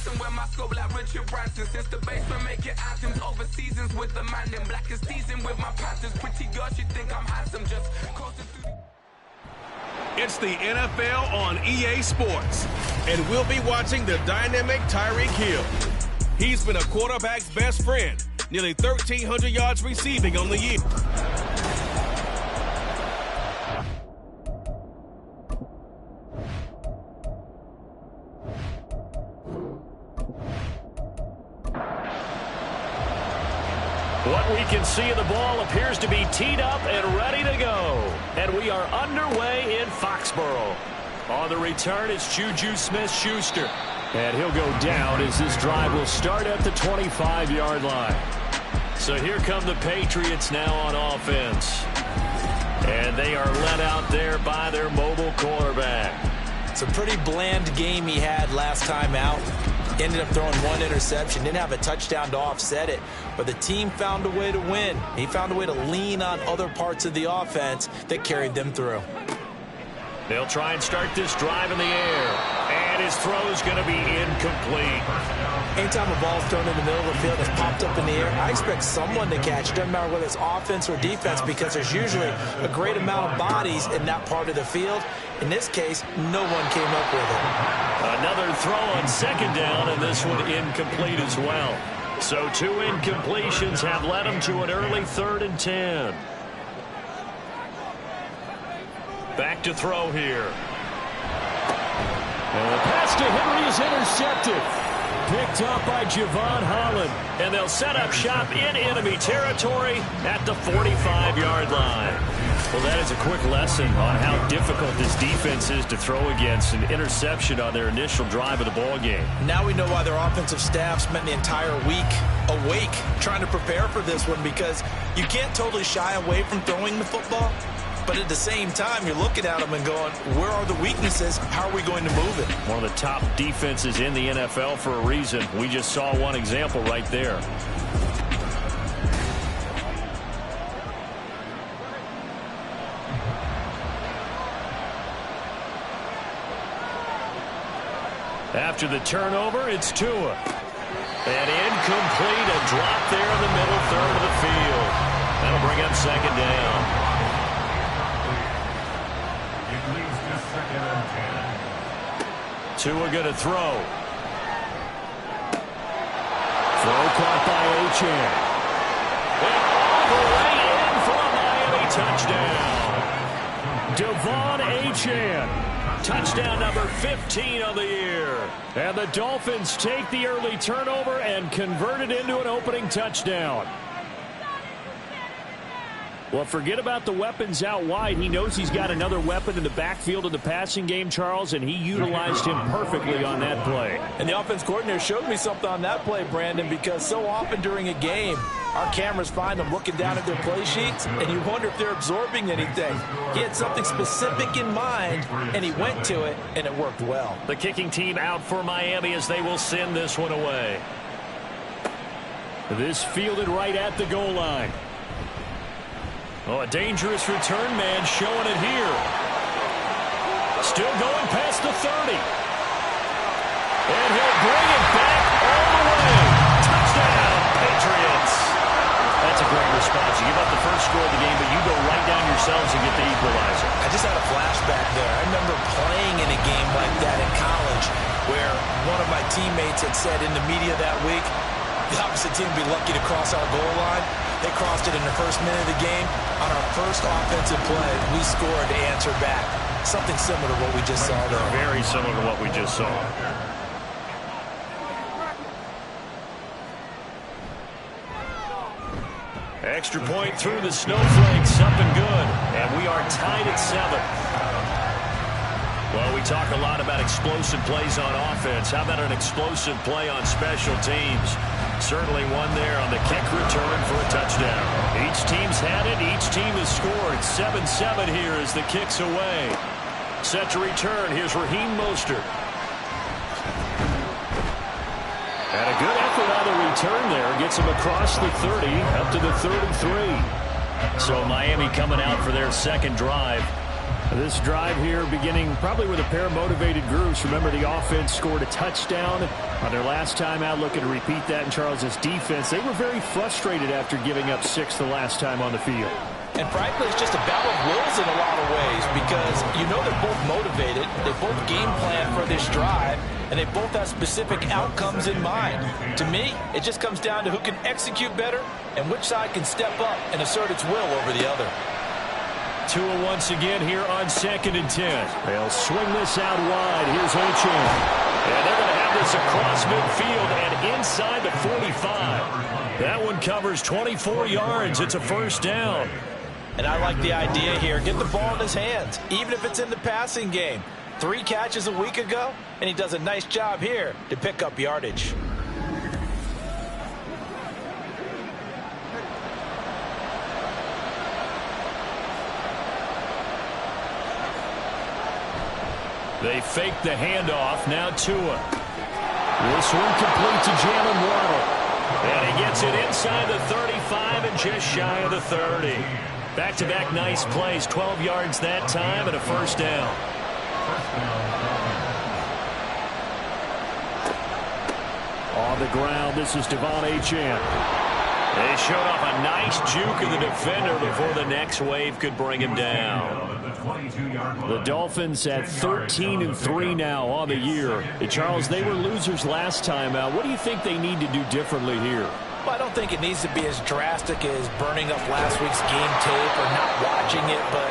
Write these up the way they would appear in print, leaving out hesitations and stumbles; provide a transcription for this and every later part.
Jackson, where my scope like Richard Branson. Since the basement making anthems over seasons with the man in black is seasoned with my Panthers. Pretty girl, she think I'm handsome, just coasting through. It's the NFL on EA Sports, and we'll be watching the dynamic Tyreek Hill. He's been a quarterback's best friend, nearly 1,300 yards receiving on the year. What we can see of the ball appears to be teed up and ready to go. And we are underway in Foxborough. On the return, it's Juju Smith-Schuster. And he'll go down as this drive will start at the 25-yard line. So here come the Patriots now on offense. And they are led out there by their mobile quarterback. It's a pretty bland game he had last time out. Ended up throwing one interception. Didn't have a touchdown to offset it. But the team found a way to win. He found a way to lean on other parts of the offense that carried them through. They'll try and start this drive in the air. And his throw is going to be incomplete. Anytime a ball's thrown in the middle of the field that's popped up in the air, I expect someone to catch. Doesn't matter whether it's offense or defense, because there's usually a great amount of bodies in that part of the field. In this case, no one came up with it. Another throw on second down, and this one incomplete as well. So 2 incompletions have led him to an early 3rd and 10. Back to throw here. And the pass to Henry is intercepted. Picked up by Javon Holland. And they'll set up shop in enemy territory at the 45-yard line. Well, that is a quick lesson on how difficult this defense is to throw against. An interception on their initial drive of the ball game. Now we know why their offensive staff spent the entire week awake trying to prepare for this one, because you can't totally shy away from throwing the football. But at the same time, you're looking at them and going, where are the weaknesses? How are we going to move it? One of the top defenses in the NFL for a reason. We just saw one example right there. After the turnover, it's Tua. And incomplete, a drop there in the middle third of the field. That'll bring up second down. Tua going to throw. Throw caught by Achane. And all the way in for a Miami touchdown. Devon Achane. Touchdown number 15 on the year. And the Dolphins take the early turnover and convert it into an opening touchdown. Well, forget about the weapons out wide. He knows he's got another weapon in the backfield of the passing game, Charles, and he utilized him perfectly on that play. And the offense coordinator showed me something on that play, Brandon, because so often during a game, our cameras find them looking down at their play sheets, and you wonder if they're absorbing anything. He had something specific in mind, and he went to it, and it worked well. The kicking team out for Miami as they will send this one away. This fielded right at the goal line. Oh, a dangerous return man showing it here. Still going past the 30. And he'll bring it back all the way. Touchdown, Patriots. That's a great response. You give up the first score of the game, but you go right down yourselves and get the equalizer. I just had a flashback there. I remember playing in a game like that in college where one of my teammates had said in the media that week, the opposite team would be lucky to cross our goal line. They crossed it in the first minute of the game. On our first offensive play, we scored to answer back. Something similar to what we just saw there. Very similar to what we just saw. Extra point through the snowflakes, up and good. And we are tied at 7. Well, we talk a lot about explosive plays on offense. How about an explosive play on special teams? Certainly one there on the kick return for a touchdown. Each team's had it. Each team has scored. 7-7 here as the kick's away. Set to return. Here's Raheem Mostert. And a good effort on the return there. Gets him across the 30, up to the 33. So Miami coming out for their second drive. This drive here beginning probably with a pair of motivated groups. Remember, the offense scored a touchdown on their last time out, looking to repeat that in Charles's defense. They were very frustrated after giving up 6 the last time on the field. And frankly, it's just a battle of wills in a lot of ways because you know they're both motivated. They both game plan for this drive, and they both have specific outcomes in mind. To me, it just comes down to who can execute better and which side can step up and assert its will over the other. Tua once again here on 2nd and 10. They'll swing this out wide. Here's Achane. And they're going to have this across midfield and inside the 45. That one covers 24 yards. It's a first down. And I like the idea here. Get the ball in his hands, even if it's in the passing game. 3 catches a week ago, and he does a nice job here to pick up yardage. They fake the handoff. Now Tua. This one complete to Jalen Waddle. And he gets it inside the 35 and just shy of the 30. Back-to-back nice plays. 12 yards that time and a first down. On the ground, this is Devon Achane. They showed off a nice juke of the defender before the next wave could bring him down. The Dolphins at 13-3 now on the year. Charles, they were losers last time out. What do you think they need to do differently here? Well, I don't think it needs to be as drastic as burning up last week's game tape or not watching it, but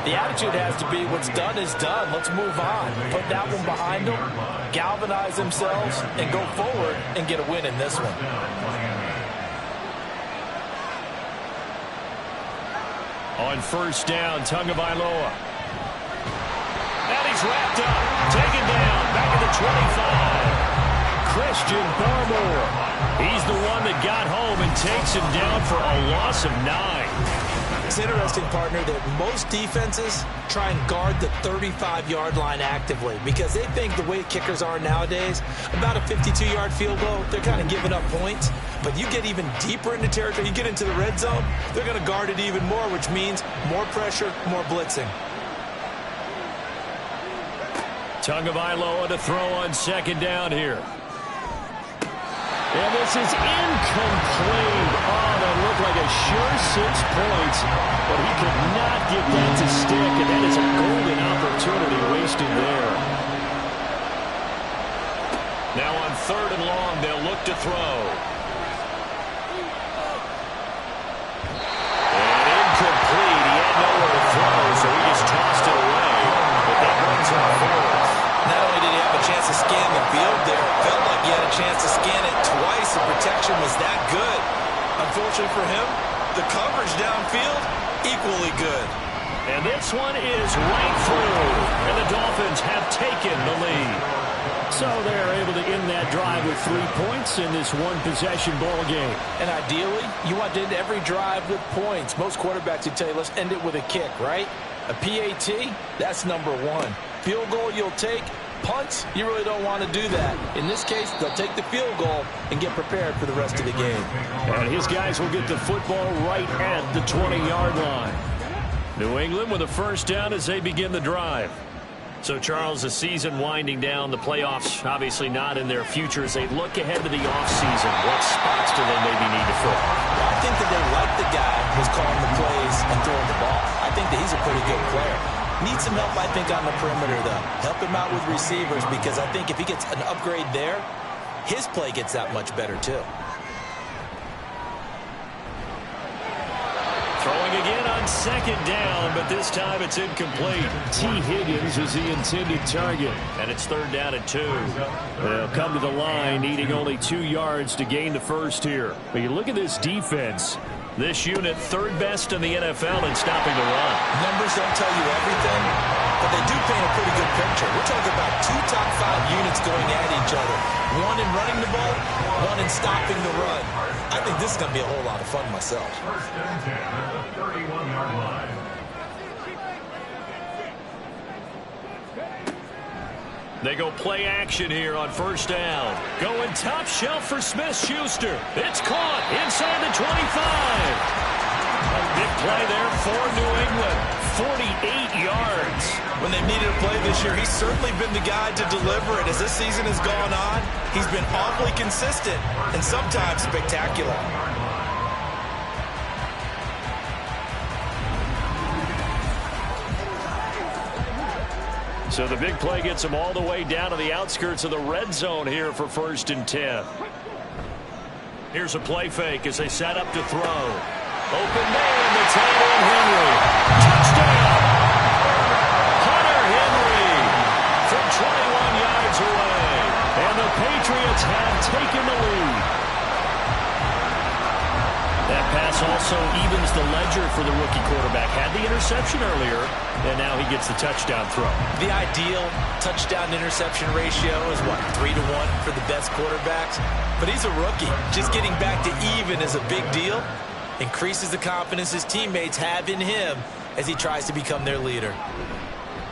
the attitude has to be what's done is done. Let's move on. Put that one behind them, galvanize themselves, and go forward and get a win in this one. On first down, Tagovailoa. And he's wrapped up. Taken down. Back at the 25. Christian Barmore. He's the one that got home and takes him down for a loss of 9. It's interesting, partner, that most defenses try and guard the 35-yard line actively because they think the way kickers are nowadays, about a 52-yard field goal, they're kind of giving up points. But you get even deeper into territory, you get into the red zone, they're going to guard it even more, which means more pressure, more blitzing. Tagovailoa to throw on second down here. And this is incomplete. Oh, that looked like a sure 6 points, but he could not get that to stick, and that is a golden opportunity wasted there. Now on 3rd and long, they'll look to throw. And incomplete. He had nowhere to throw, so he just tossed it away, but that runs him 4th. Not only did he have a chance to scan the field there, it felt like he had a chance to scan it twice. The protection was that good. Unfortunately for him, the coverage downfield, equally good. And this one is right through, and the Dolphins have taken the lead. So they're able to end that drive with 3 points in this one-possession ball game. And ideally, you want to end every drive with points. Most quarterbacks would tell you, let's end it with a kick, right? A PAT, that's number 1. Field goal you'll take. Punts, you really don't want to do that. In this case, they'll take the field goal and get prepared for the rest of the game. And his guys will get the football right at the 20-yard line. New England with a first down as they begin the drive. So, Charles, the season winding down, the playoffs obviously not in their future as they look ahead to the offseason. What spots do they maybe need to fill? Well, I think that they like the guy who's calling the plays and throwing the ball. I think that he's a pretty good player. Needs some help, I think, on the perimeter, though. Help him out with receivers because I think if he gets an upgrade there, his play gets that much better, too. Throwing again on second down, but this time it's incomplete. T. Higgins is the intended target, and it's 3rd down and 2. They'll come to the line, needing only 2 yards to gain the first here. But you look at this defense. This unit 3rd best in the NFL in stopping the run. Numbers don't tell you everything, but they do paint a pretty good picture. We're talking about 2 top 5 units going at each other. 1 in running the ball, 1 in stopping the run. I think this is going to be a whole lot of fun myself. First and 10 at the 31-yard line. They go play action here on first down. Going top shelf for Smith-Schuster. It's caught inside the 25. Big play there for New England. 48 yards. When they needed a play this year, he's certainly been the guy to deliver it. As this season has gone on, he's been awfully consistent and sometimes spectacular. So the big play gets him all the way down to the outskirts of the red zone here for 1st and 10. Here's a play fake as they set up to throw. Open man, the tight end Henry. Touchdown! Hunter Henry from 21 yards away. And the Patriots have taken the lead. That pass also evens the ledger for the rookie quarterback. Had the interception earlier, and now he gets the touchdown throw. The ideal touchdown-interception ratio is, what, 3-1 for the best quarterbacks? But he's a rookie. Just getting back to even is a big deal. Increases the confidence his teammates have in him as he tries to become their leader.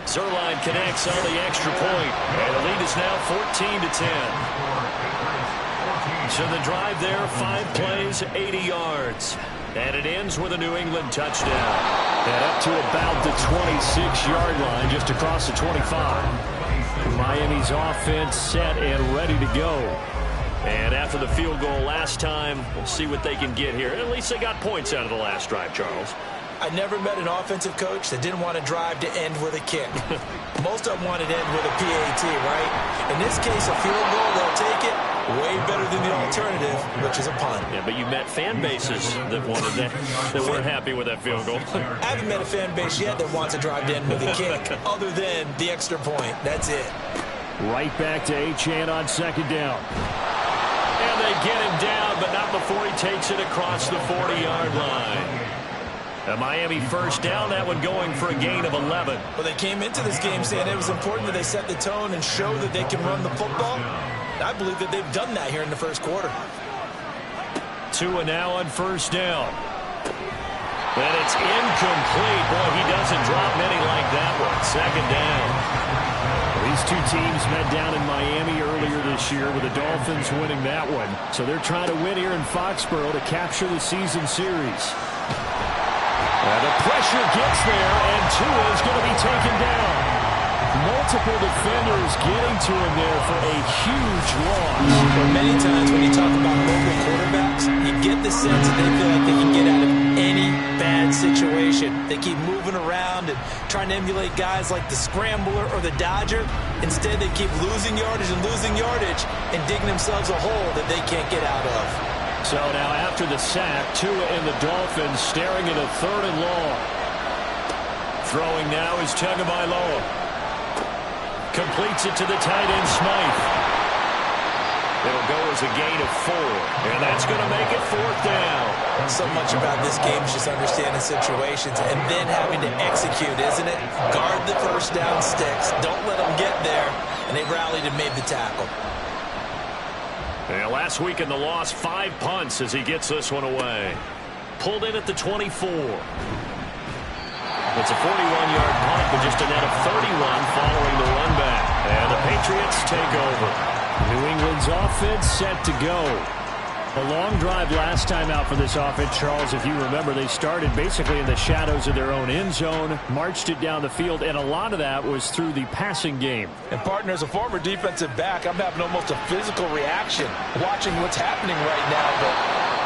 Zerline connects on the extra point, and the lead is now 14-10. So the drive there, 5 plays, 80 yards. And it ends with a New England touchdown. And up to about the 26-yard line, just across the 25. Miami's offense set and ready to go. And after the field goal last time, we'll see what they can get here. At least they got points out of the last drive, Charles. I never met an offensive coach that didn't want to drive to end with a kick. Most of them wanted to end with a PAT, right? In this case, a field goal, they'll take it. Way better than the alternative, which is a punt. Yeah, but you met fan bases that wanted that, that weren't happy with that field goal. I haven't met a fan base yet that wants to drive to end with a kick, other than the extra point. That's it. Right back to Achane on 2nd down. And they get him down, but not before he takes it across the 40-yard line. A Miami 1st down, that one going for a gain of 11. Well, they came into this game saying it was important that they set the tone and show that they can run the football. I believe that they've done that here in the 1st quarter. Tua now on 1st down. And it's incomplete. Boy, he doesn't drop many like that one. 2nd down. These two teams met down in Miami earlier this year with the Dolphins winning that one. So they're trying to win here in Foxborough to capture the season series. The pressure gets there, and Tua is going to be taken down. Multiple defenders getting to him there for a huge loss. Well, many times when you talk about mobile quarterbacks, you get the sense that they feel like they can get out of any bad situation. They keep moving around and trying to emulate guys like the Scrambler or the Dodger. Instead, they keep losing yardage and digging themselves a hole that they can't get out of. So now after the sack, Tua and the Dolphins staring at a 3rd and long. Throwing now is Tagovailoa. Completes it to the tight end Smythe. It'll go as a gain of 4. And that's going to make it 4th down. So much about this game is just understanding situations and then having to execute, isn't it? Guard the 1st down sticks. Don't let them get there. And they rallied and made the tackle. And last week in the loss, 5 punts as he gets this one away. Pulled in at the 24. It's a 41-yard punt, but just a net of 31 following the run back. And the Patriots take over. New England's offense set to go. A long drive last time out for this offense, Charles. If you remember, they started basically in the shadows of their own end zone, marched it down the field, and a lot of that was through the passing game. And, partner, as a former defensive back, I'm having almost a physical reaction watching what's happening right now. But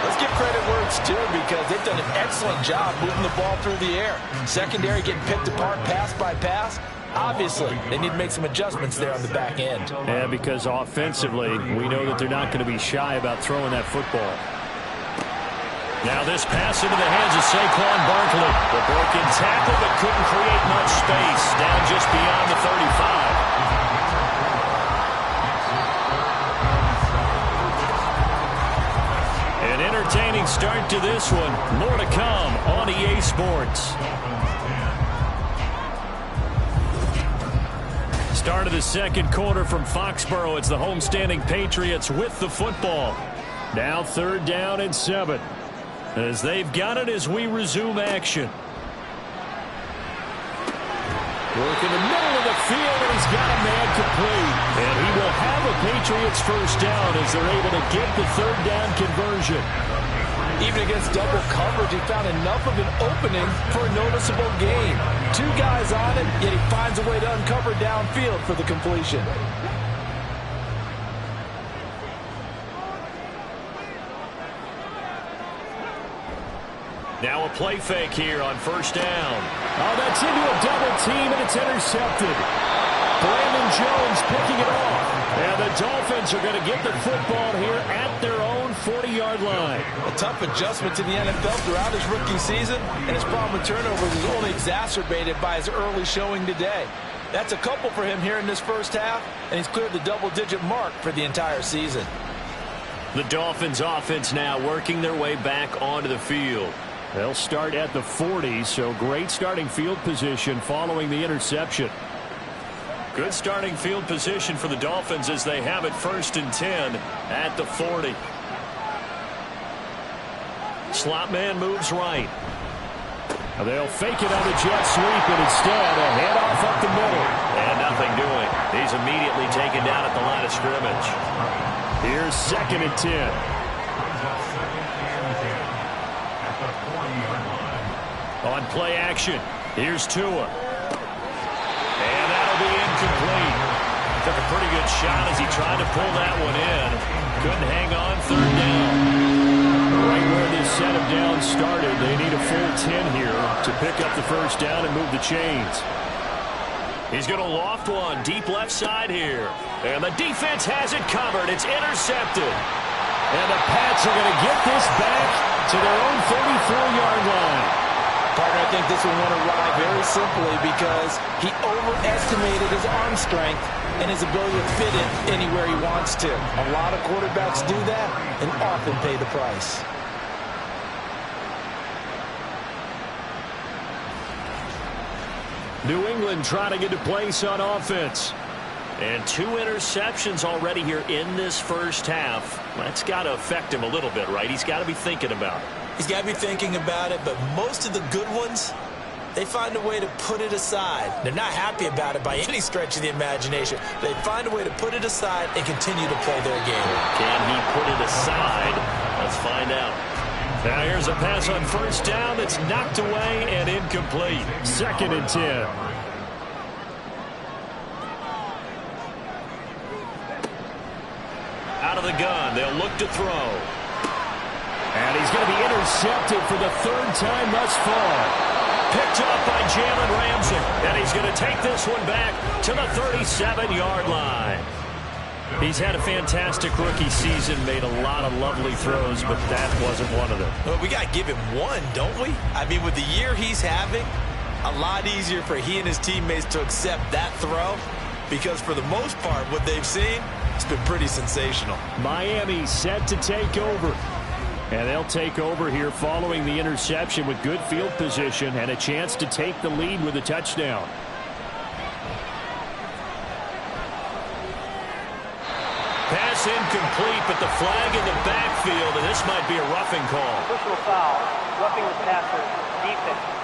let's give credit where it's due because they've done an excellent job moving the ball through the air. Secondary getting picked apart pass by pass. Obviously, they need to make some adjustments there on the back end. Yeah, because offensively, we know that they're not going to be shy about throwing that football. Now this pass into the hands of Saquon Barkley. The broken tackle, but couldn't create much space. Down just beyond the 35. An entertaining start to this one. More to come on EA Sports. Start of the 2nd quarter from Foxborough. It's the homestanding Patriots with the football. Now 3rd down and 7. As they've got it as we resume action. Work in the middle of the field, and he's got a man complete. And he will have a Patriots 1st down as they're able to get the 3rd down conversion. Even against double coverage, he found enough of an opening for a noticeable gain. 2 guys on him, yet he finds a way to uncover downfield for the completion. Now a play fake here on first down. Oh, that's into a double team, and it's intercepted. Brandon Jones picking it off. And the Dolphins are going to get the football here at their own 40-yard line. A tough adjustment to the NFL throughout his rookie season, and his problem with turnovers is only exacerbated by his early showing today. That's a couple for him here in this first half, and he's cleared the double-digit mark for the entire season. The Dolphins offense now working their way back onto the field. They'll start at the 40, so great starting field position following the interception. Good starting field position for the Dolphins as they have it 1st and 10 at the 40. Slot man moves right. They'll fake it on a jet sweep, and instead a handoff up the middle. And nothing doing. He's immediately taken down at the line of scrimmage. Here's 2nd and 10. On play action, here's Tua. And that'll be incomplete. Took a pretty good shot as he tried to pull that one in. Couldn't hang on, 3rd down. Right where this set of downs started, they need a full 10 here to pick up the 1st down and move the chains. He's going to loft one deep left side here. And the defense has it covered. It's intercepted. And the Pats are going to get this back to their own 34-yard line. Partner, I think this one went awry very simply because he overestimated his arm strength and his ability to fit it anywhere he wants to. A lot of quarterbacks do that and often pay the price. New England trying to get a place on offense. And 2 interceptions already here in this first half. That's got to affect him a little bit, right? He's got to be thinking about it. He's got to be thinking about it, but most of the good ones, they find a way to put it aside. They're not happy about it by any stretch of the imagination. They find a way to put it aside and continue to play their game. Can he put it aside? Let's find out. Now here's a pass on 1st down that's knocked away and incomplete. 2nd and 10. Out of the gun, they'll look to throw. And he's going to be intercepted for the 3rd time thus far. Picked up by Jalen Ramsey. And he's going to take this one back to the 37-yard line. He's had a fantastic rookie season, made a lot of lovely throws, but that wasn't one of them. Well, we got to give him one, don't we? I mean, with the year he's having, a lot easier for he and his teammates to accept that throw because for the most part, what they've seen, it's been pretty sensational. Miami set to take over. And they'll take over here following the interception with good field position and a chance to take the lead with a touchdown. Pass incomplete, but the flag in the backfield, and this might be a roughing call. Personal foul, roughing the passer, defense.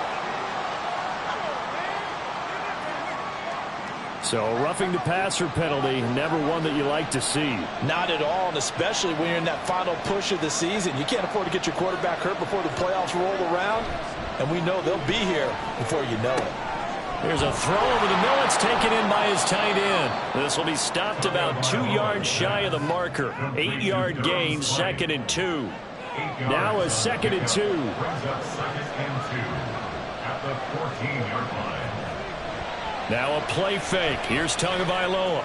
So roughing the passer penalty, never one that you like to see. Not at all, and especially when you're in that final push of the season. You can't afford to get your quarterback hurt before the playoffs roll around, and we know they'll be here before you know it. Here's a throw over the middle. It's taken in by his tight end. This will be stopped about 2 yards shy of the marker. 8-yard gain, 2nd and 2. Now a 2nd and 2. Now a play fake. Here's Tagovailoa.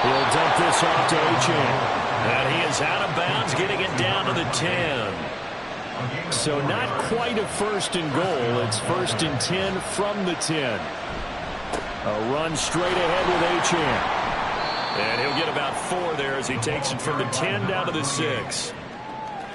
He'll dump this off to Achane. And he is out of bounds, getting it down to the 10. So not quite a 1st and goal. It's 1st and 10 from the 10. A run straight ahead with Achane. And he'll get about 4 there as he takes it from the 10 down to the 6.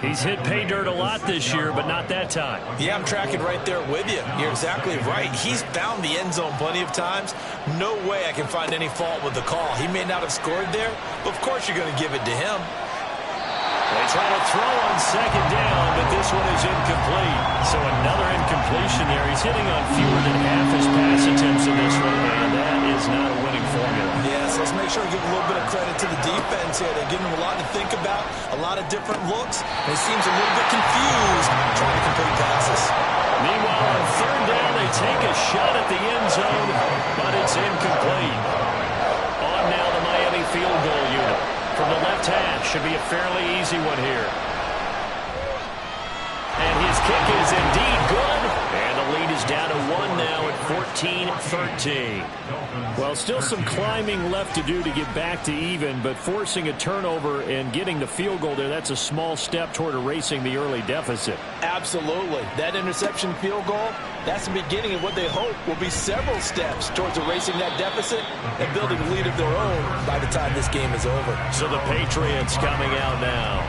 He's hit pay dirt a lot this year, but not that time. Yeah, I'm tracking right there with you. You're exactly right. He's found the end zone plenty of times. No way I can find any fault with the call. He may not have scored there, but of course you're going to give it to him. They try to throw on second down, but this one is incomplete. So another incompletion there. He's hitting on fewer than half his pass attempts in this one, and that is not a winning formula. Yes, let's make sure we give a little bit of credit to the defense here. They're giving him a lot to think about, a lot of different looks, and he seems a little bit confused trying to complete passes. Meanwhile, on third down, they take a shot at the end zone, but it's incomplete. On now the Miami field goal unit. From the left half, should be a fairly easy one here. And his kick is indeed good. And the lead is down to 1 now at 14-13. Well, still some climbing left to do to get back to even, but forcing a turnover and getting the field goal there, that's a small step toward erasing the early deficit. Absolutely. That interception field goal, that's the beginning of what they hope will be several steps towards erasing that deficit and building a lead of their own by the time this game is over. So the Patriots coming out now.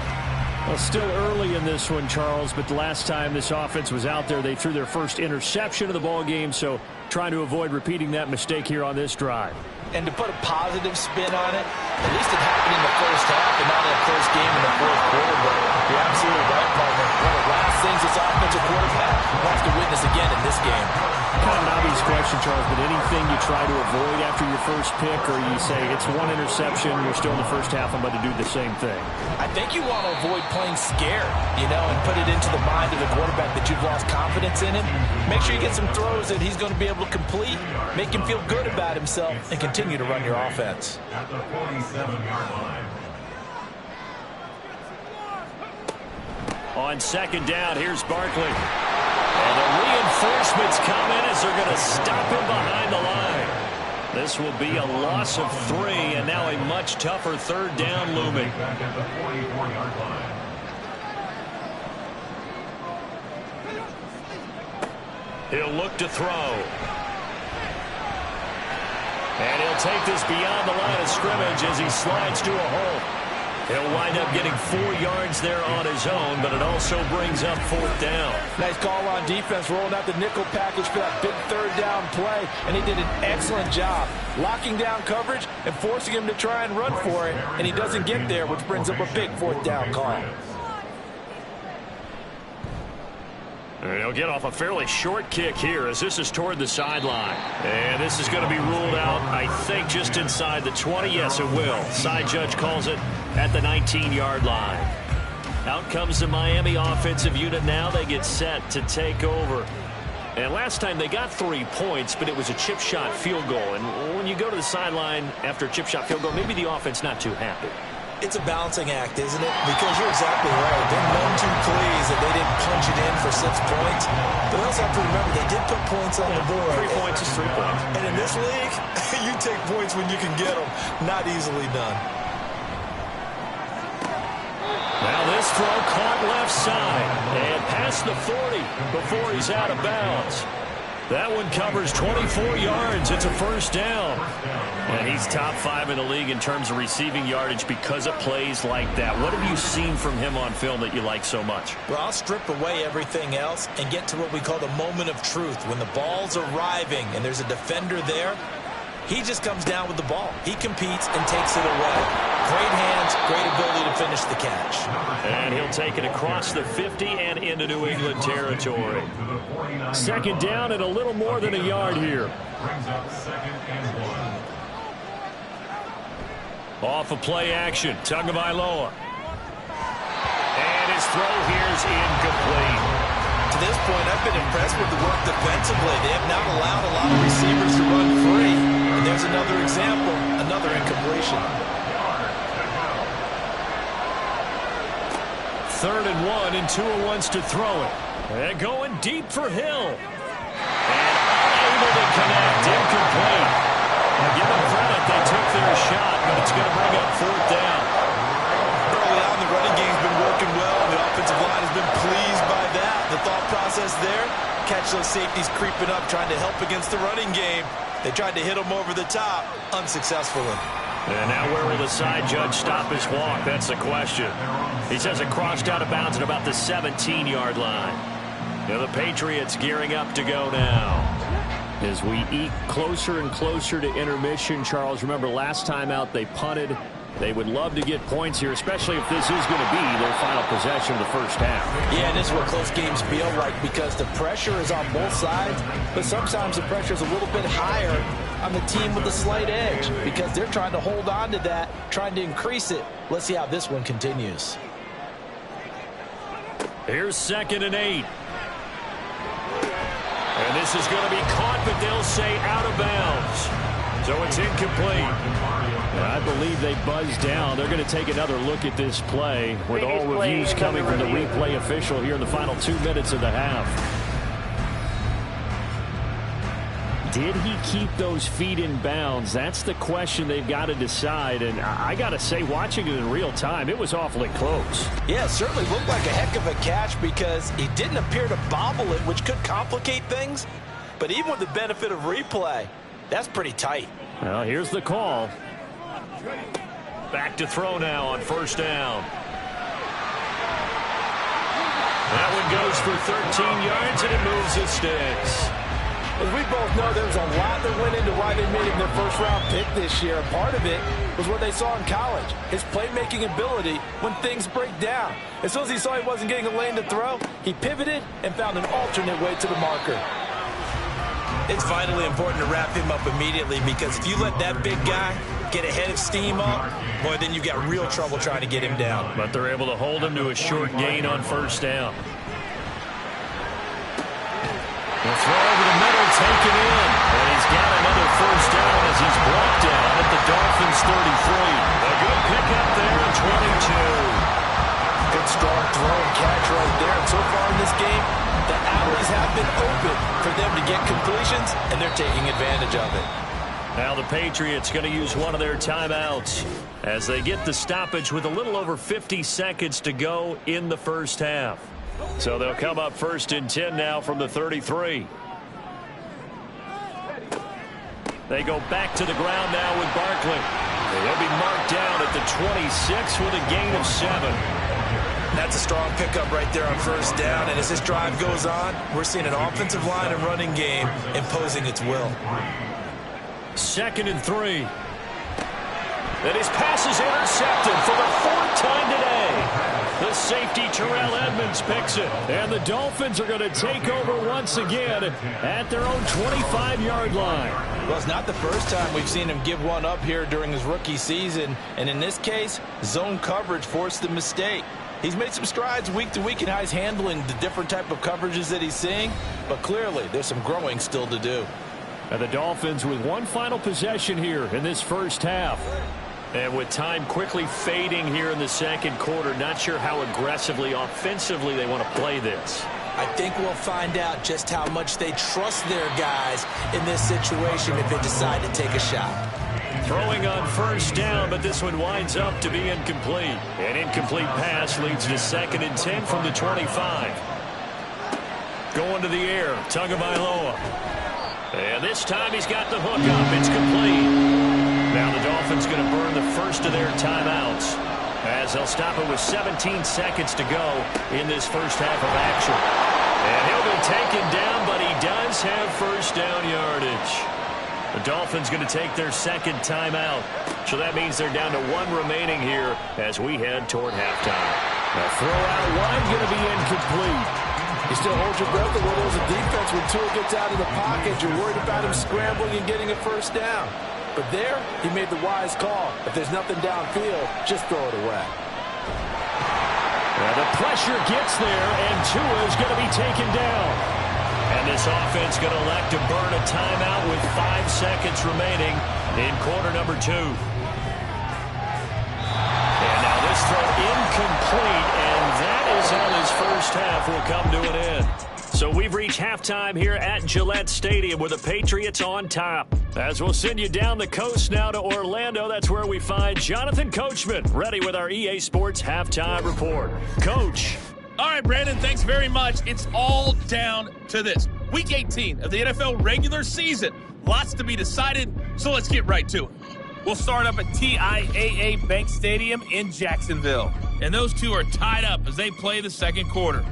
Well, still early in this one, Charles, but the last time this offense was out there, they threw their first interception of the ball game, so trying to avoid repeating that mistake here on this drive. And to put a positive spin on it, at least it happened in the first half and not in the first game in the fourth quarter. But you're absolutely right, partner. One of the last things this offensive quarterback will have to witness again in this game. Kind of an obvious question, Charles, but anything you try to avoid after your first pick, or you say it's one interception, you're still in the first half, I'm about to do the same thing? I think you want to avoid playing scared, and put it into the mind of the quarterback that you've lost confidence in him. Make sure you get some throws that he's going to be able to complete, make him feel good about himself, and continue to run your offense. At the 47-yard line. On second down, here's Barkley. And the reinforcements come in as they're going to stop him behind the line. This will be a loss of 3, and now a much tougher third down looming. Back at the 44-yard line. He'll look to throw. And he'll take this beyond the line of scrimmage as he slides to a hole. He'll wind up getting 4 yards there on his own, but it also brings up 4th down. Nice call on defense, rolling out the nickel package for that big third down play, and he did an excellent job locking down coverage and forcing him to try and run for it, and he doesn't get there, which brings up a big 4th down call. And he'll get off a fairly short kick here as this is toward the sideline. And this is going to be ruled out, I think, just inside the 20. Yes, it will. Side judge calls it at the 19-yard line. Out comes the Miami offensive unit now. They get set to take over. And last time they got 3 points, but it was a chip shot field goal. And when you go to the sideline after a chip shot field goal, maybe the offense not too happy. It's a balancing act, isn't it? Because you're exactly right. They're none too pleased that they didn't punch it in for 6 points. But we also have to remember they did put points on the board. 3 points is 3 points. And in this league, you take points when you can get them. Not easily done. Now this throw caught left side and past the 40 before he's out of bounds. That one covers 24 yards. It's a first down. And he's top 5 in the league in terms of receiving yardage because of plays like that. What have you seen from him on film that you like so much? Well, I'll strip away everything else and get to what we call the moment of truth. When the ball's arriving and there's a defender there, he just comes down with the ball. He competes and takes it away. Great hands, great ability to finish the catch. And he'll take it across the 50 and into New England territory. Second down and a little more than a yard here. Brings up 2nd and 1. Off of play action, Tagovailoa. And his throw here's incomplete. To this point, I've been impressed with the work defensively. They have not allowed a lot of receivers to run free. And there's another example, another incompletion. 3rd and 1, and Tua wants to throw it. And going deep for Hill. And unable to connect, incomplete. Now give them credit, they took their shot, but it's going to bring up 4th down. Early on, the running game's been working well, and the offensive line has been pleased by that. The thought process there, catch those safeties creeping up, trying to help against the running game. They tried to hit them over the top, unsuccessfully. And now where will the side judge stop his walk? That's the question. He says it crossed out of bounds at about the 17-yard line. Now the Patriots gearing up to go now. As we eat closer and closer to intermission, Charles, remember last time out they punted They would love to get points here, especially if this is going to be their final possession of the first half. Yeah, and this is what close games feel like because the pressure is on both sides, but sometimes the pressure is a little bit higher on the team with the slight edge because they're trying to hold on to that, trying to increase it. Let's see how this one continues. Here's 2nd and 8. And this is going to be caught, but they'll say out of bounds. So it's incomplete. And I believe they buzzed down. They're going to take another look at this play with all reviews coming from the replay official here in the final 2 minutes of the half. Did he keep those feet in bounds? That's the question they've got to decide. And I got to say, watching it in real time, it was awfully close. Yeah, it certainly looked like a heck of a catch because he didn't appear to bobble it, which could complicate things. But even with the benefit of replay, that's pretty tight. Well, here's the call. Back to throw now on 1st down. That one goes for 13 yards, and it moves the sticks. As we both know, there was a lot that went into why they made him their first-round pick this year. Part of it was what they saw in college, his playmaking ability when things break down. As soon as he saw he wasn't getting a lane to throw, he pivoted and found an alternate way to the marker. It's vitally important to wrap him up immediately because if you let that big guy get a head of steam up, boy, then you've got real trouble trying to get him down. But they're able to hold him to a short gain on 1st down. The throw over the middle, taken in. And he's got another 1st down as he's brought down at the Dolphins' 33. A good pickup there at 22. Good strong throw and catch right there. And so far in this game, the alleys have been open for them to get completions, and they're taking advantage of it. Now the Patriots going to use one of their timeouts as they get the stoppage with a little over 50 seconds to go in the first half. So they'll come up 1st and 10 now from the 33. They go back to the ground now with Barkley. They'll be marked down at the 26 with a gain of 7. That's a strong pickup right there on 1st down. And as this drive goes on, we're seeing an offensive line and running game imposing its will. 2nd and 3. And his pass is intercepted for the 4th time today. The safety, Terrell Edmonds, picks it. And the Dolphins are going to take over once again at their own 25-yard line. Well, it's not the first time we've seen him give one up here during his rookie season. And in this case, zone coverage forced the mistake. He's made some strides week to week in how he's handling the different type of coverages that he's seeing. But clearly, there's some growing still to do. And the Dolphins with one final possession here in this first half. And with time quickly fading here in the 2nd quarter, not sure how aggressively, offensively they want to play this. I think we'll find out just how much they trust their guys in this situation if they decide to take a shot. Throwing on 1st down, but this one winds up to be incomplete. An incomplete pass leads to 2nd and 10 from the 25. Going to the air, Tagovailoa. And this time he's got the hook up. It's complete. Now the Dolphins going to burn the first of their timeouts as they'll stop it with 17 seconds to go in this first half of action. And he'll be taken down, but he does have 1st down yardage. The Dolphins going to take their 2nd timeout. So that means they're down to 1 remaining here as we head toward halftime. The throw out wide going to be incomplete. You still hold your breath a little as a defense when Tua gets out of the pocket. You're worried about him scrambling and getting a 1st down. But there, he made the wise call. If there's nothing downfield, just throw it away. Well, the pressure gets there, and Tua is going to be taken down. And this offense going to elect to burn a timeout with 5 seconds remaining in quarter number 2. And now this throw incomplete, and that is how this first half will come to an end. So we've reached halftime here at Gillette Stadium with the Patriots on top. As we'll send you down the coast now to Orlando, that's where we find Jonathan Coachman, ready with our EA Sports Halftime Report. Coach. All right, Brandon, thanks very much. It's all down to this. Week 18 of the NFL regular season. Lots to be decided, so let's get right to it. We'll start up at TIAA Bank Stadium in Jacksonville. And those two are tied up as they play the 2nd quarter.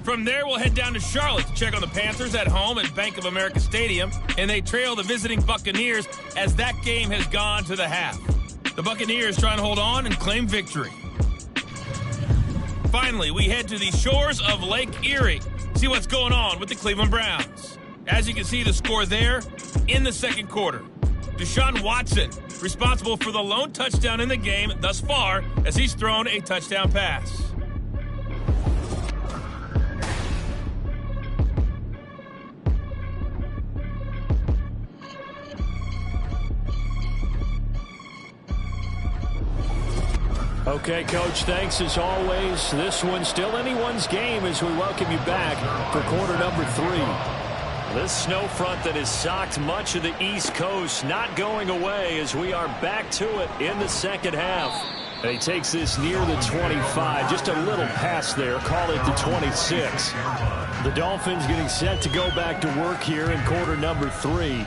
From there, we'll head down to Charlotte to check on the Panthers at home at Bank of America Stadium, and they trail the visiting Buccaneers as that game has gone to the half. The Buccaneers trying to hold on and claim victory. Finally, we head to the shores of Lake Erie, see what's going on with the Cleveland Browns. As you can see, the score there in the second quarter. Deshaun Watson, responsible for the lone touchdown in the game thus far, as he's thrown a touchdown pass. Okay, Coach, thanks as always. This one's still anyone's game as we welcome you back for quarter number 3. This snow front that has socked much of the East Coast not going away as we are back to it in the second half. And he takes this near the 25, just a little past there, call it the 26. The Dolphins getting set to go back to work here in quarter number 3.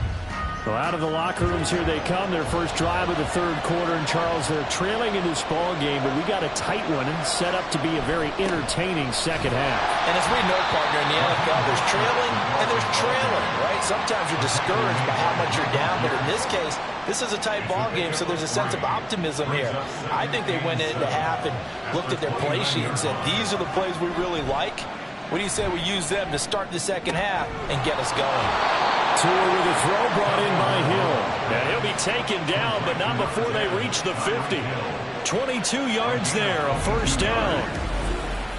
So out of the locker rooms here they come, their first drive of the third quarter. And Charles, they're trailing in this ball game, but we got a tight one and set up to be a very entertaining second half. And as we know, partner, in the NFL, there's trailing and there's trailing, right? Sometimes you're discouraged by how much you're down, but in this case, this is a tight ball game, so there's a sense of optimism here. I think they went into half and looked at their play sheet and said, these are the plays we really like. What do you say we use them to start the second half and get us going? Tua with a throw brought in by Hill. And he'll be taken down, but not before they reach the 50. 22 yards there, a first down.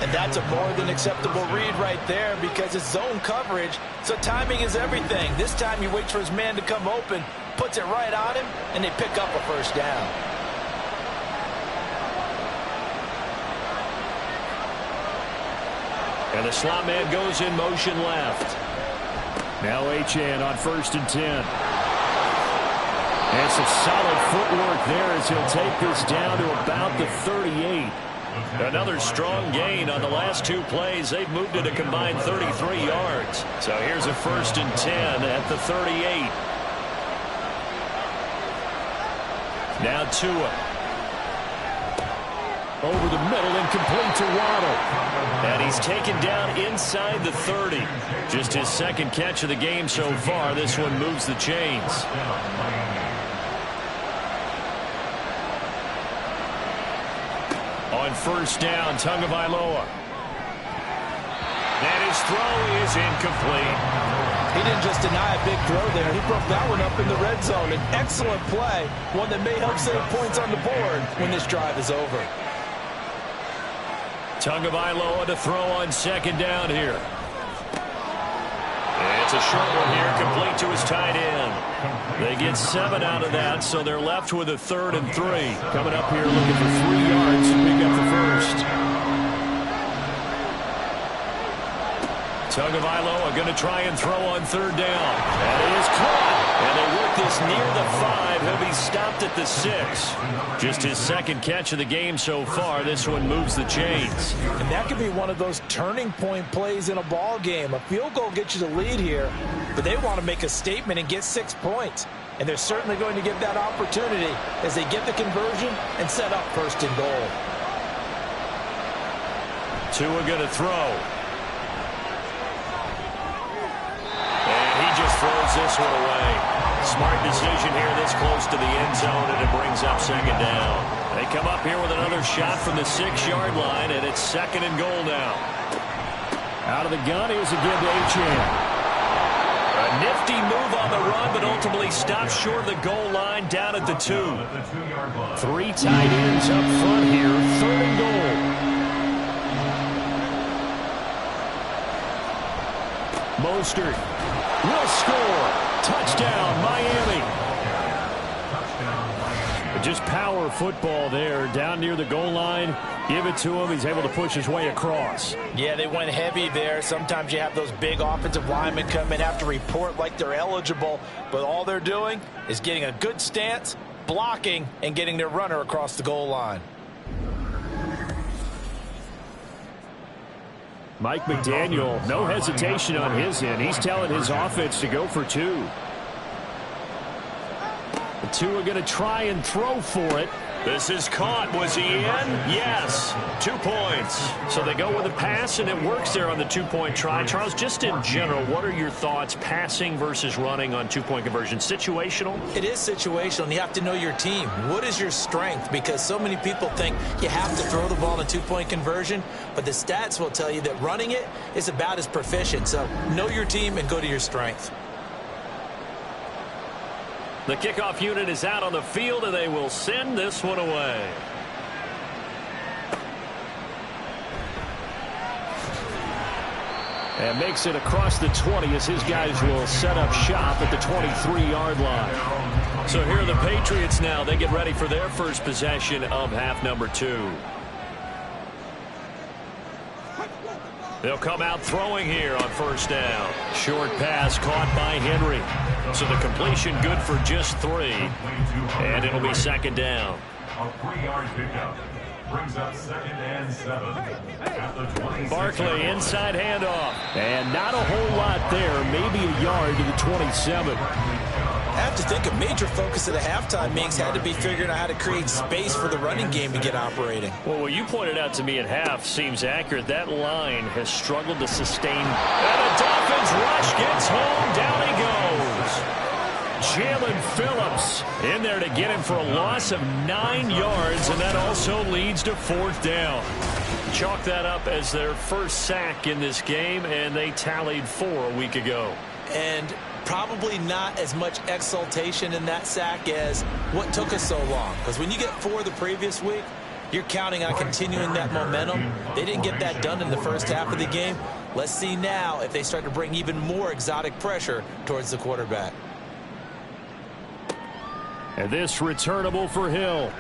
And that's a more than acceptable read right there because it's zone coverage, so timing is everything. This time he waits for his man to come open, puts it right on him, and they pick up a first down. And the slot man goes in motion left. Now Achane on 1st and 10. And some solid footwork there as he'll take this down to about the 38. Another strong gain on the last 2 plays. They've moved it a combined 33 yards. So here's a 1st and 10 at the 38. Now Tua. Over the middle and complete to Waddle. And he's taken down inside the 30. Just his second catch of the game so far. This one moves the chains. On 1st down, Tagovailoa. And his throw is incomplete. He didn't just deny a big throw there. He broke that one up in the red zone. An excellent play. One that may help save points on the board when this drive is over. Tagovailoa to throw on 2nd down here. It's a short one here, complete to his tight end. They get 7 out of that, so they're left with a 3rd and 3. Coming up here looking for 3 yards to pick up the first. Tagovailoa going to try and throw on 3rd down. That is caught. And they work this near the 5. He'll be stopped at the 6. Just his second catch of the game so far. This one moves the chains. And that could be one of those turning point plays in a ball game. A field goal gets you the lead here, but they want to make a statement and get 6 points. And they're certainly going to get that opportunity as they get the conversion and set up 1st and goal. Tua going to throw. Just throws this one away. Smart decision here this close to the end zone, and it brings up 2nd down. They come up here with another shot from the 6-yard line, and it's 2nd and goal now. Out of the gun, here's a give to Achane. A nifty move on the run, but ultimately stops short of the goal line down at the 2. 3 tight ends up front here, 3rd and goal. Mostert will score. Touchdown, Miami. Just power football there down near the goal line. Give it to him. He's able to push his way across. Yeah, they went heavy there. Sometimes you have those big offensive linemen come in, have to report like they're eligible, but all they're doing is getting a good stance, blocking, and getting their runner across the goal line. Mike McDaniel, no hesitation on his end. He's telling his offense to go for 2. Tua going to try and throw for it. This is caught. Was he in? Yes. 2 points. So they go with a pass, and it works there on the 2-point try. Charles, just in general, what are your thoughts passing versus running on 2-point conversion? Situational? It is situational, and you have to know your team. What is your strength? Because so many people think you have to throw the ball in a 2-point conversion, but the stats will tell you that running it is about as proficient. So know your team and go to your strength. The kickoff unit is out on the field, and they will send this one away. And makes it across the 20 as his guys will set up shop at the 23-yard line. So here are the Patriots now. They get ready for their first possession of half number 2. They'll come out throwing here on first down. Short pass caught by Henry. So the completion good for just 3. And it'll be second down. A 3-yard pickup brings up 2nd and 7 at the 26. Barkley inside handoff. And not a whole lot there. Maybe a yard to the 27. I have to think a major focus of the halftime meetings had to be figuring out how to create space for the running game to get operating. Well, what you pointed out to me at half seems accurate. That line has struggled to sustain. And the Dolphins rush gets home. Down he goes. Jalen Phillips in there to get him for a loss of 9 yards, and that also leads to 4th down. Chalk that up as their first sack in this game, and they tallied 4 a week ago. And probably not as much exultation in that sack as what took us so long. Because when you get 4 the previous week, you're counting on continuing that momentum. They didn't get that done in the first half of the game. Let's see now if they start to bring even more exotic pressure towards the quarterback. And this returnable for Hill.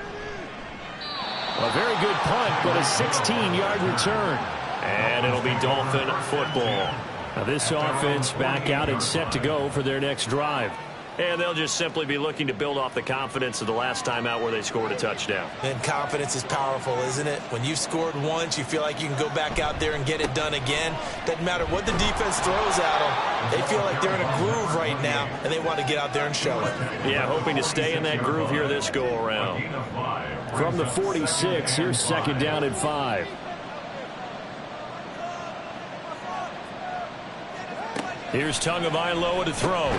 A very good punt, but a 16-yard return. And it'll be Dolphin football. Now this offense back out and set to go for their next drive. And they'll just simply be looking to build off the confidence of the last time out where they scored a touchdown. And confidence is powerful, isn't it? When you've scored once, you feel like you can go back out there and get it done again. Doesn't matter what the defense throws at them. They feel like they're in a groove right now, and they want to get out there and show it. Yeah, hoping to stay in that groove here this go-around. From the 46, here's 2nd down and 5. Here's Tagovailoa to throw.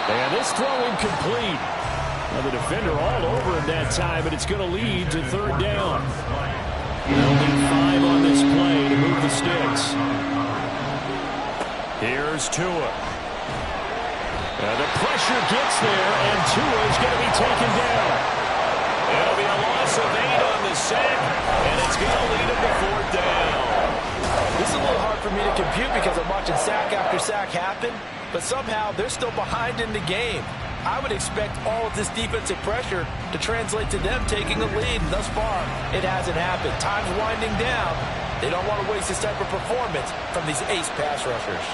And this throw incomplete. Now the defender all over him that time, but it's going to lead to 3rd down. They'll need 5 on this play to move the sticks. Here's Tua. And the pressure gets there, and Tua is going to be taken down. It'll be a loss of 8 on the sack, and it's going to lead him to 4th down. This is a little hard for me to compute because I'm watching sack after sack happen, but somehow they're still behind in the game. I would expect all of this defensive pressure to translate to them taking a lead, and thus far, it hasn't happened. Time's winding down. They don't want to waste this type of performance from these ace pass rushers.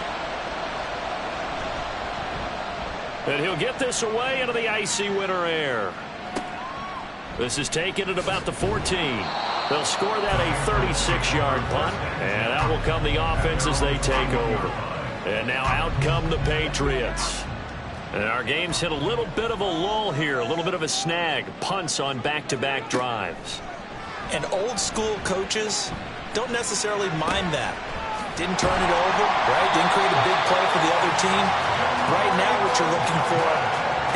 And he'll get this away into the icy winter air. This is taken at about the 14. They'll score that a 36-yard punt, and out will come the offense as they take over. And now out come the Patriots. And our game's hit a little bit of a lull here, a little bit of a snag. Punts on back-to-back drives. And old-school coaches don't necessarily mind that. Didn't turn it over, right? Didn't create a big play for the other team. Right now what you're looking for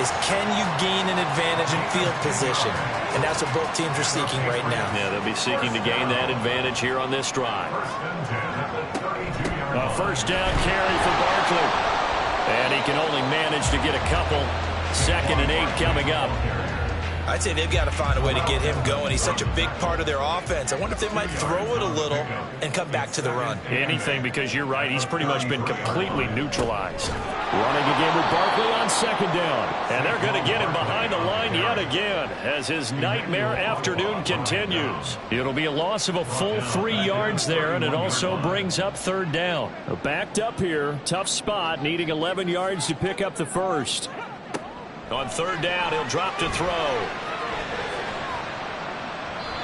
is can you gain an advantage in field position? And that's what both teams are seeking right now. Yeah, they'll be seeking to gain that advantage here on this drive. A 1st down carry for Barkley. And he can only manage to get a couple. 2nd and 8 coming up. I'd say they've got to find a way to get him going. He's such a big part of their offense. I wonder if they might throw it a little and come back to the run. Anything, because you're right. He's pretty much been completely neutralized. Running again with Barkley on 2nd down. And they're going to get him behind the line yet again as his nightmare afternoon continues. It'll be a loss of a full 3 yards there, and it also brings up 3rd down. Backed up here. Tough spot, needing 11 yards to pick up the first. On 3rd down, he'll drop to throw.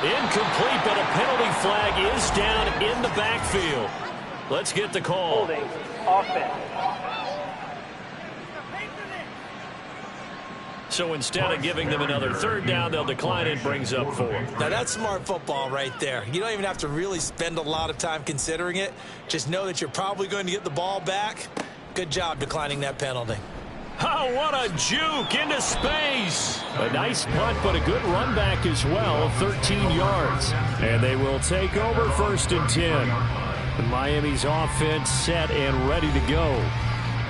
Incomplete, but a penalty flag is down in the backfield. Let's get the call. Holding, offense. So instead of giving them another third down, they'll decline it, brings up 4. Now, that's smart football right there. You don't even have to really spend a lot of time considering it. Just know that you're probably going to get the ball back. Good job declining that penalty. Oh, what a juke into space. A nice punt, but a good run back as well, 13 yards. And they will take over 1st and 10. Miami's offense set and ready to go.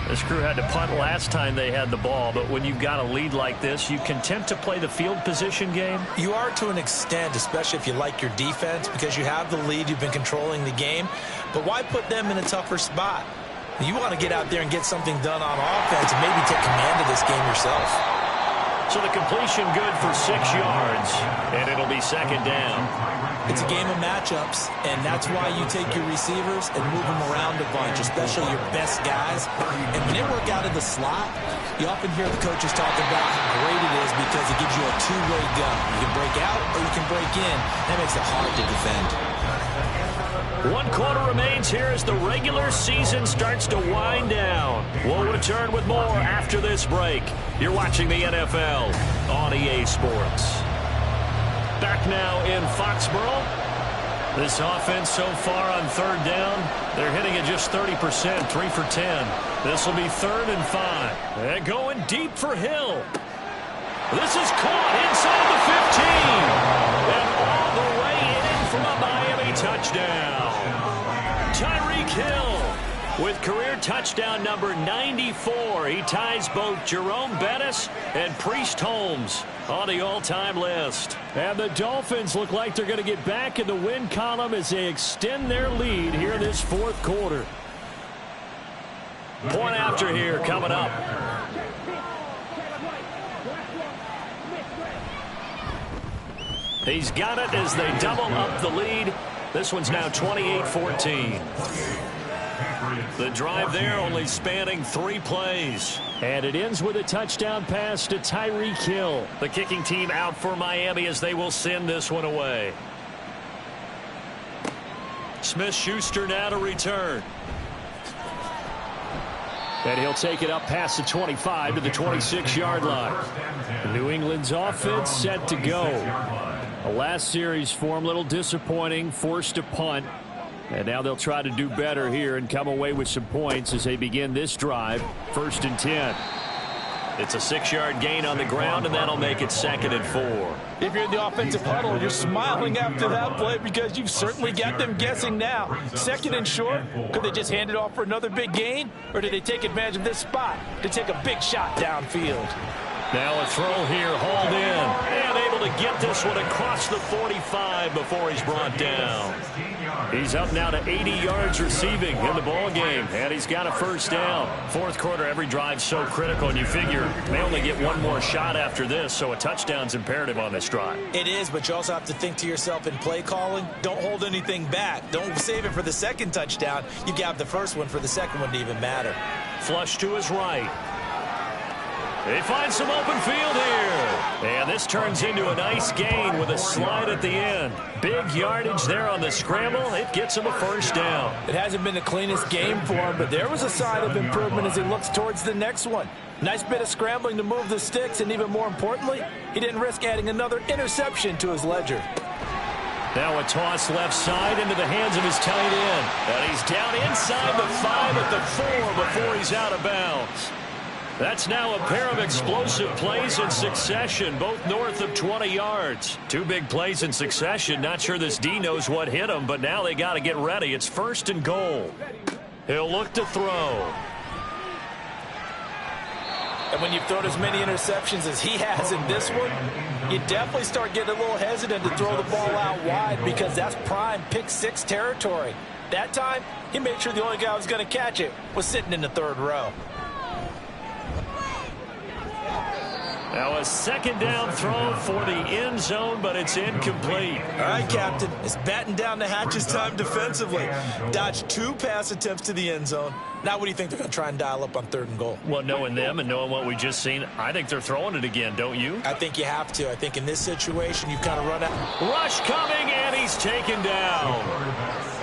This crew had to punt last time they had the ball, but when you've got a lead like this, you content to play the field position game? You are to an extent, especially if you like your defense, because you have the lead, you've been controlling the game. But why put them in a tougher spot? You want to get out there and get something done on offense and maybe take command of this game yourself. So the completion good for 6 yards, and it'll be 2nd down. It's a game of matchups, and that's why you take your receivers and move them around a bunch, especially your best guys. And when they work out of the slot, you often hear the coaches talk about how great it is because it gives you a two-way gun. You can break out or you can break in. That makes it hard to defend. 1 quarter remains here as the regular season starts to wind down. We'll return with more after this break. You're watching the NFL on EA Sports. Back now in Foxborough. This offense so far on 3rd down, they're hitting at just 30%, 3 for 10. This will be 3rd and 5. They're going deep for Hill. This is caught inside the 15. And all the way in from a Miami touchdown. Tyreek Hill with career touchdown number 94. He ties both Jerome Bettis and Priest Holmes on the all-time list. And the Dolphins look like they're going to get back in the win column as they extend their lead here in this 4th quarter. Point after here coming up. He's got it as they double up the lead. This one's now 28-14. The drive there only spanning 3 plays. And it ends with a touchdown pass to Tyreek Hill. The kicking team out for Miami as they will send this one away. Smith-Schuster now to return. And he'll take it up past the 25 to the 26-yard line. New England's offense set to go. The last series for him, a little disappointing, forced to punt. And now they'll try to do better here and come away with some points as they begin this drive. 1st and 10. It's a 6-yard gain on the ground, and that'll make it 2nd and 4. If you're in the offensive huddle, you're smiling after that play because you've certainly got them guessing now. 2nd and short, could they just hand it off for another big gain? Or do they take advantage of this spot to take a big shot downfield? Now a throw here, hauled in, and able to get this one across the 45 before he's brought down. He's up now to 80 yards receiving in the ball game, and he's got a 1st down. 4th quarter, every drive's so critical, and you figure they only get one more shot after this, so a touchdown's imperative on this drive. It is, but you also have to think to yourself in play calling, don't hold anything back. Don't save it for the 2nd touchdown. You got the 1st one for the 2nd one to even matter. Flush to his right. They find some open field here. And this turns into a nice gain with a slide at the end. Big yardage there on the scramble. It gets him a 1st down. It hasn't been the cleanest game for him, but there was a sign of improvement as he looks towards the next one. Nice bit of scrambling to move the sticks, and even more importantly, he didn't risk adding another interception to his ledger. Now a toss left side into the hands of his tight end. And he's down inside the 5 at the 4 before he's out of bounds. That's now a pair of explosive plays in succession, both north of 20 yards. 2 big plays in succession. Not sure this D knows what hit him, but now they got to get ready. It's 1st and goal. He'll look to throw. And when you've thrown as many interceptions as he has in this one, you definitely start getting a little hesitant to throw the ball out wide because that's prime pick-6 territory. That time, he made sure the only guy who was going to catch it was sitting in the 3rd row. Now a 2nd down throw for the end zone, but it's incomplete. All right, Captain. It's batten down the hatches time defensively. Dodged 2 pass attempts to the end zone. Now what do you think they're going to try and dial up on 3rd and goal? Well, knowing them and knowing what we just seen, I think they're throwing it again, don't you? I think you have to. I think in this situation, you've kind of run out. Rush coming, and he's taken down.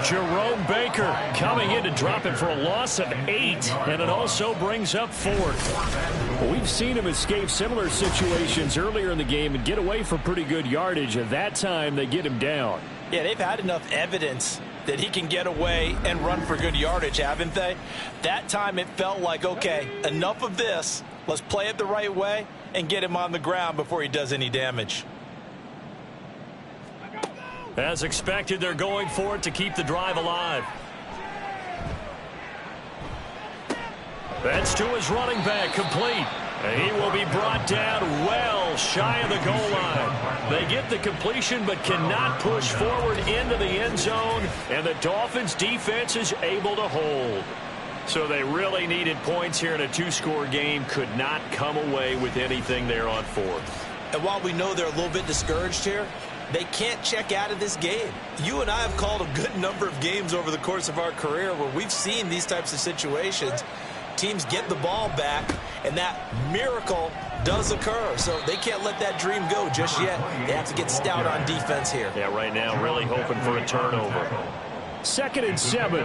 Jerome Baker coming in to drop it for a loss of 8, and it also brings up 4th. Well, we've seen him escape similar situations earlier in the game and get away for pretty good yardage. At that time, they get him down. Yeah, they've had enough evidence that he can get away and run for good yardage, haven't they? That time it felt like, okay, enough of this. Let's play it the right way and get him on the ground before he does any damage. As expected, they're going for it to keep the drive alive. That's to his running back, complete. And he will be brought down well shy of the goal line. They get the completion but cannot push forward into the end zone, and the Dolphins defense is able to hold. So they really needed points here in a 2-score game. Could not come away with anything there on 4th. And while we know they're a little bit discouraged here, they can't check out of this game. You and I have called a good number of games over the course of our career where we've seen these types of situations. Teams get the ball back, and that miracle does occur. So they can't let that dream go just yet. They have to get stout on defense here. Yeah, right now really hoping for a turnover. 2nd and 7.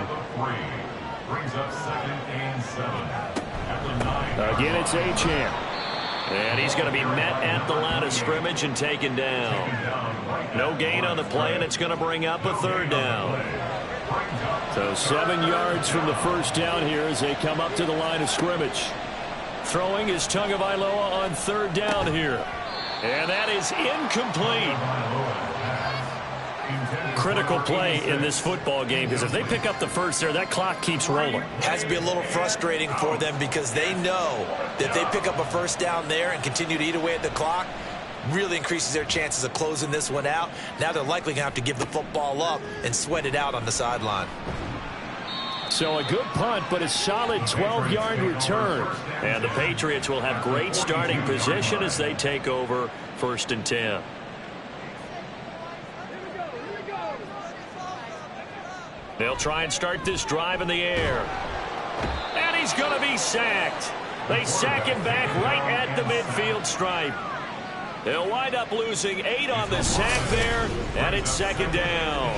Brings up 2nd and 7 at the 9. Again, it's Achane. And he's going to be met at the line of scrimmage and taken down. No gain on the play, and it's going to bring up a 3rd down. So 7 yards from the first down here as they come up to the line of scrimmage. Throwing is Tagovailoa on 3rd down here. And that is incomplete. Critical play in this football game, because if they pick up the first there, that clock keeps rolling. Has to be a little frustrating for them because they know that they pick up a first down there and continue to eat away at the clock, really increases their chances of closing this one out. Now they're likely going to have to give the football up and sweat it out on the sideline. So a good punt, but a solid 12-yard return. And the Patriots will have great starting position as they take over 1st and 10. They'll try and start this drive in the air. And he's going to be sacked. They sack him back right at the midfield stripe. They'll wind up losing 8 on the sack there, and it's 2nd down.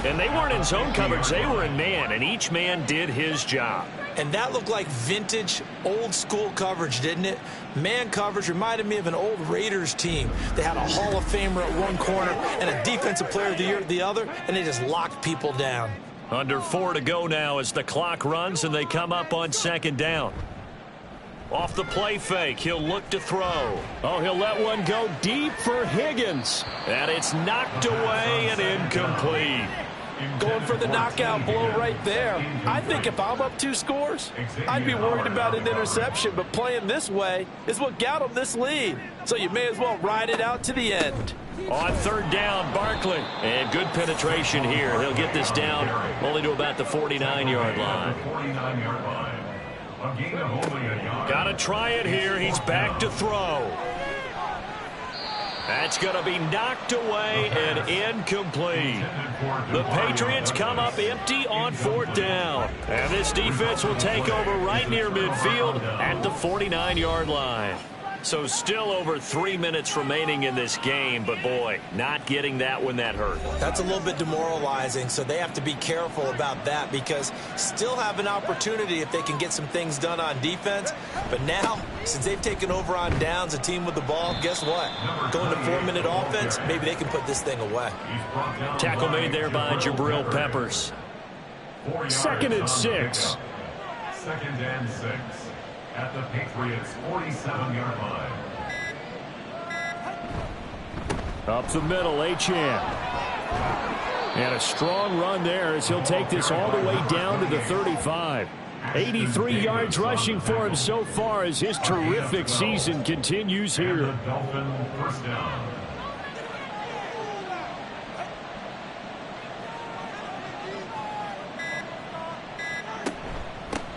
And they weren't in zone coverage. They were in man, and each man did his job. And that looked like vintage, old-school coverage, didn't it? Man coverage reminded me of an old Raiders team. They had a Hall of Famer at one corner and a Defensive Player of the Year at the other, and they just locked people down. Under 4 to go now as the clock runs, and they come up on 2nd down. Off the play fake, he'll look to throw. Oh, he'll let one go deep for Higgins. And it's knocked away and incomplete. Going for the knockout blow right there. I think if I'm up 2 scores, I'd be worried about an interception, but playing this way is what got them this lead. So you may as well ride it out to the end. On 3rd down, Barkley. And good penetration here. He'll get this down only to about the 49-yard line. Got to try it here. He's back to throw. That's going to be knocked away and incomplete. The Patriots come up empty on 4th down. And this defense will take over right near midfield at the 49-yard line. So still over 3 minutes remaining in this game, but boy, not getting that when that hurt. That's a little bit demoralizing, so they have to be careful about that because still have an opportunity if they can get some things done on defense. But now, since they've taken over on downs, a team with the ball, guess what? Going to 4-minute offense, maybe they can put this thing away. Tackle made there by Jabril Peppers. 2nd and 6. 2nd and 6. At the Patriots' 47-yard line. Up the middle, Achane. And a strong run there as he'll take this all the way down to the 35. 83 yards rushing for him so far as his terrific season continues here. Dolphin first down.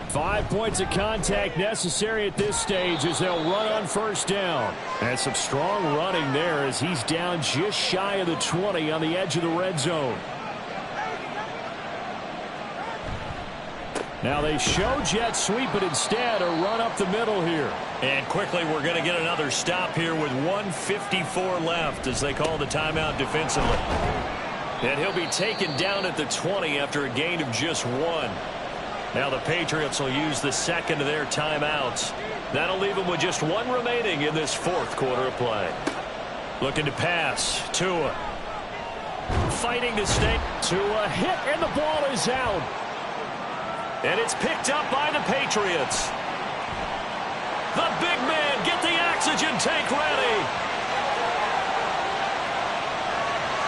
5 points of contact necessary at this stage as they'll run on 1st down. And some strong running there as he's down just shy of the 20 on the edge of the red zone. Now they show jet sweep, but instead a run up the middle here. And quickly we're going to get another stop here with 1:54 left as they call the timeout defensively. And he'll be taken down at the 20 after a gain of just 1. Now the Patriots will use the second of their timeouts. That'll leave them with just 1 remaining in this fourth quarter of play. Looking to pass. Tua. Fighting to stay. Tua hit, and the ball is out. And it's picked up by the Patriots. The big man, get the oxygen tank ready.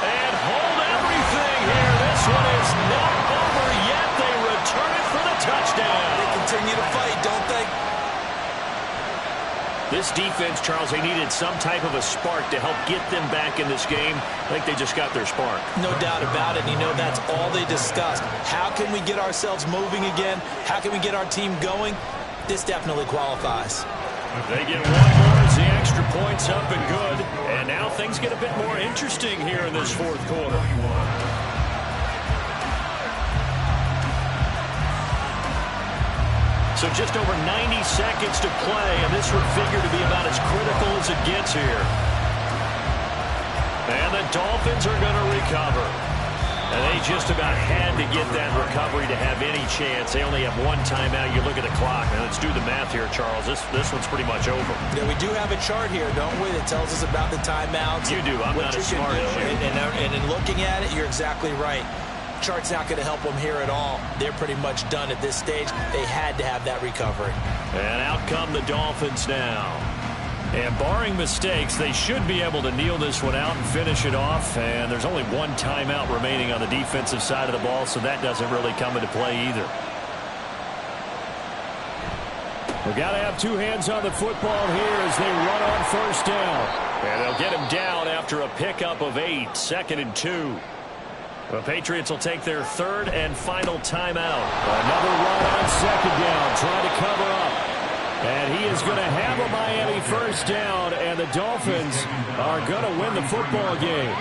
And hold everything here. This one is not over yet. They return it for the touchdown. They continue to fight, don't they? This defense, Charles, they needed some type of a spark to help get them back in this game. I think they just got their spark. No doubt about it. You know, that's all they discussed. How can we get ourselves moving again? How can we get our team going? This definitely qualifies. They get 1 more as the extra point's up and good. And now things get a bit more interesting here in this fourth quarter. So just over 90 seconds to play, and this would figure to be about as critical as it gets here. And the Dolphins are going to recover. And they just about had to get that recovery to have any chance. They only have 1 timeout. You look at the clock. Now let's do the math here, Charles. This one's pretty much over. Yeah, we do have a chart here, don't we, that tells us about the timeouts. You do. I'm not as smart as you. And in looking at it, you're exactly right. Chart's not going to help them here at all. They're pretty much done at this stage. They had to have that recovery. And out come the Dolphins now. And barring mistakes, they should be able to kneel this one out and finish it off. And there's only 1 timeout remaining on the defensive side of the ball, so that doesn't really come into play either. We've got to have 2 hands on the football here as they run on first down. And they'll get him down after a pickup of 8, 2nd and 2. The Patriots will take their 3rd and final timeout. Another run on second down, trying to cover up. And he is going to have a Miami first down, and the Dolphins are going to win the football game.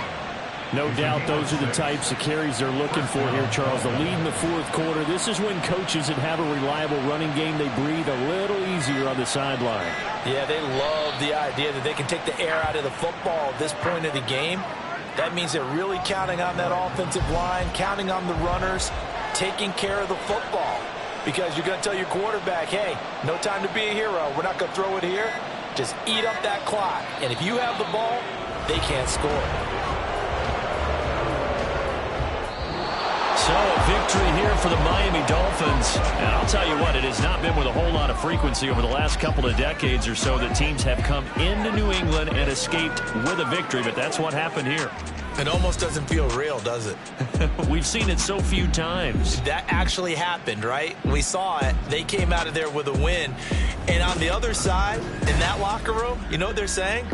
No doubt those are the types of carries they're looking for here, Charles. The lead in the fourth quarter. This is when coaches that have a reliable running game, they breathe a little easier on the sideline. Yeah, they love the idea that they can take the air out of the football at this point of the game. That means they're really counting on that offensive line, counting on the runners, taking care of the football. Because you're going to tell your quarterback, hey, no time to be a hero. We're not going to throw it here. Just eat up that clock. And if you have the ball, they can't score. So a victory here for the Miami Dolphins. And I'll tell you what, it has not been with a whole lot of frequency over the last couple of decades or so that teams have come into New England and escaped with a victory. But that's what happened here. It almost doesn't feel real, does it? We've seen it so few times. That actually happened, right? We saw it. They came out of there with a win. And on the other side, in that locker room, you know what they're saying?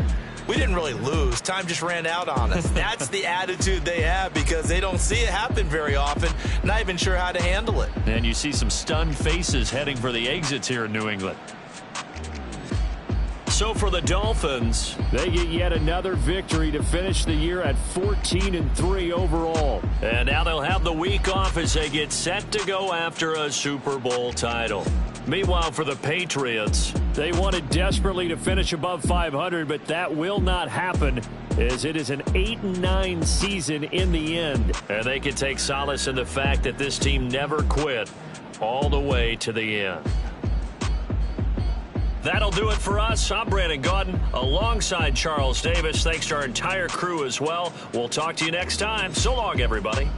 We didn't really lose. Time just ran out on us. That's the attitude they have because they don't see it happen very often. Not even sure how to handle it. And you see some stunned faces heading for the exits here in New England. So for the Dolphins, they get yet another victory to finish the year at 14-3 overall. And now they'll have the week off as they get set to go after a Super Bowl title. Meanwhile, for the Patriots, they wanted desperately to finish above 500, but that will not happen as it is an 8-9 season in the end. And they can take solace in the fact that this team never quit all the way to the end. That'll do it for us. I'm Brandon Gaudin alongside Charles Davis. Thanks to our entire crew as well. We'll talk to you next time. So long, everybody.